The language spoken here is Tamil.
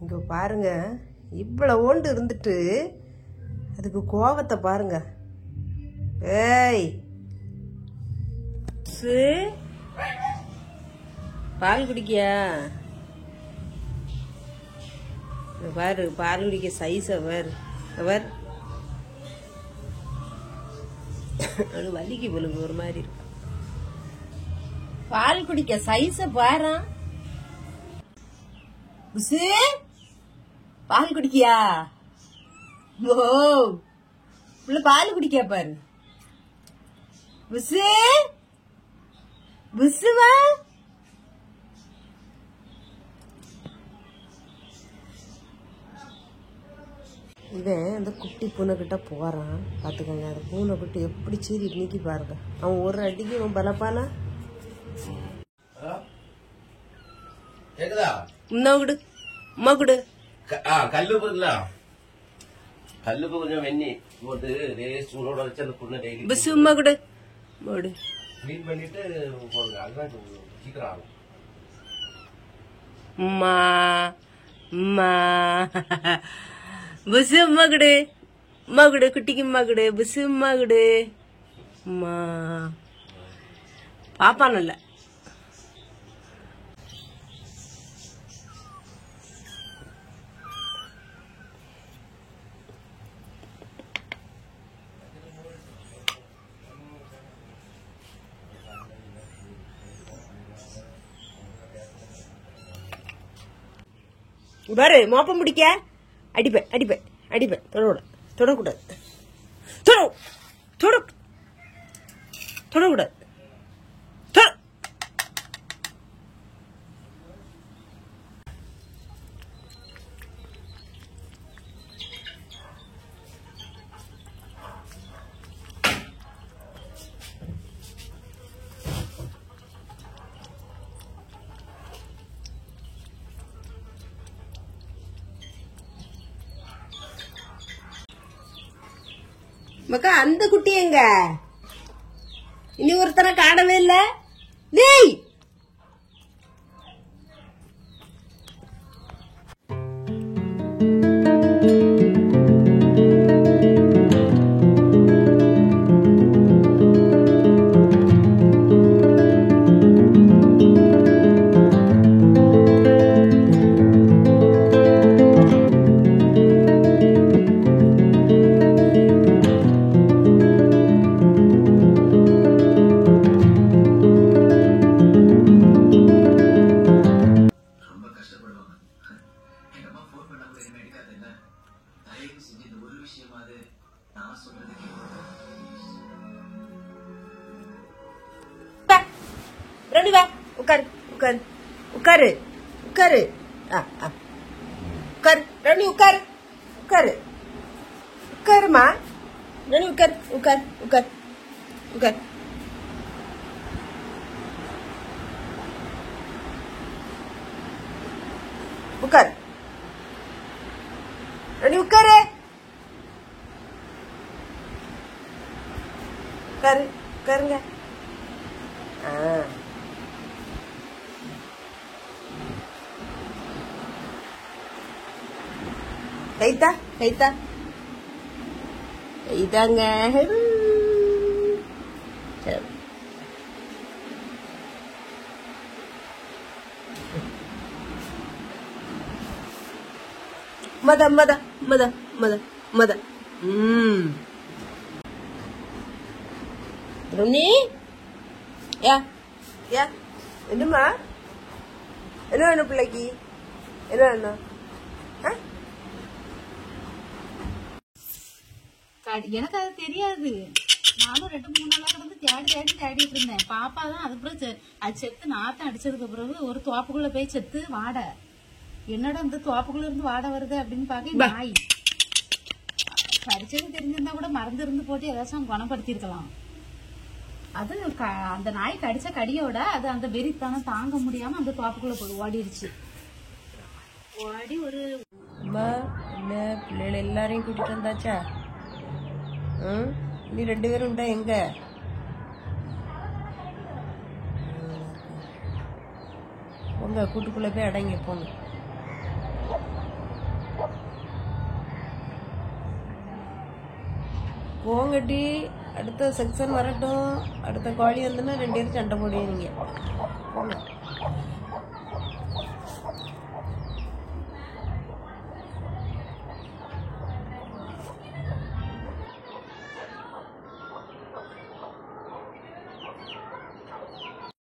இங்க பாருங்க, இவ்வளவு ஓண்டு இருந்துட்டு அதுக்கு கோவத்தை பாருங்க. ஏய் பால் குடிக்கியா? பாரு, பால் குடிக்க சைஸ் அவர் அவர் அது வலிக்கு பொழுது ஒரு மாதிரி இருக்கு. பால் குடிக்க சைஸ பாரு. பால் குடிக்கியா? ஓ புள்ள பால் குடிக்கியா பாரு. புசு புசுவா இவன் அந்த குட்டி பூனை கிட்ட போறான். பாத்துக்கோங்க, அந்த பூனை குட்டி எப்படி சீறி நீக்கி பாருங்க. அவன் ஒரு அடிக்கு அவன் பலப்பானா. உம்மா குடு, உம்மா குடு. கல்லுப்பு இல்ல, கல்லுப்பு கொஞ்சம் வெண்ணி போட்டு சூடோட வச்சு அந்த புண்ணை டெய்லி பஸ் உம்மா குடு போடு. கிளீன் பண்ணிட்டு போடுங்க, அதுதான் சீக்கிரம் ஆகும். உம்மா உம்மா புசு உம்மா குடு, உம்மா குடு, குட்டிக்கு உம்மா குடு, புசு உம்மா குடு. உம்மா பாப்பா நல்ல பாரு. மோப்பம் பிடிக்க அடிப்பேன் அடிப்பேன் அடிப்பேன். தொடக்கூடாது, தொடக்கூடாது. மக்கா அந்த குட்டி எங்க? இனி ஒருத்தனை காணவே இல்ல. டேய் ரெடி வா, உட்காரு உட்காரு உட்காரு உட்காரு. உட்காரு ரெடி, உட்காரு உட்காரு உட்காருமா. ரெடி உட்காரு உட்காரு உட்காரு உட்காரு. உட்காரு ரெடி, உட்காரு உட்காரு உட்காருங்க. கைத்தா கைத்தா கைதாங்க. மத மத மத மத மத. ருணி யா யா என்னம்மா? என்ன வேணும் பிள்ளைக்கு? என்ன வேணும்? எனக்கு அது தெரியாது. நானும் 2-3 நாளா கிடந்து தேடிட்டு இருந்தேன். பாப்பா தான் அதுக்கப்புறம் அது செத்து நாத்தம் அடிச்சதுக்கு பிறகு ஒரு தோப்புக்குள்ள போய் செத்து வாடை. என்னடா இந்த தோப்புக்குள்ள இருந்து வாடை வருது அப்படின்னு பாக்க நாய் கடிச்சது தெரிஞ்சிருந்தா கூட மருந்து இருந்து போட்டு ஏதாச்சும் குணப்படுத்திருக்கலாம். அது அந்த நாய் கடிச்ச கடியோட அது அந்த வெறித்தனம் தாங்க முடியாம அந்த தோப்புக்குள்ள போய் ஓடிடுச்சு. ஓடி ஒரு பிள்ளைகள் எல்லாரையும் கூட்டிட்டு வந்தாச்சா? நீ 2 பேரும் உண்டா? எங்க போங்க, கூட்டுக்குள்ள போய் அடங்கி போங்க. போங்கட்டி, அடுத்த செக்ஷன் வரட்டும். அடுத்த கோழி வந்துன்னா 2 பேரும் சண்டை போடுவீங்க. போங்க.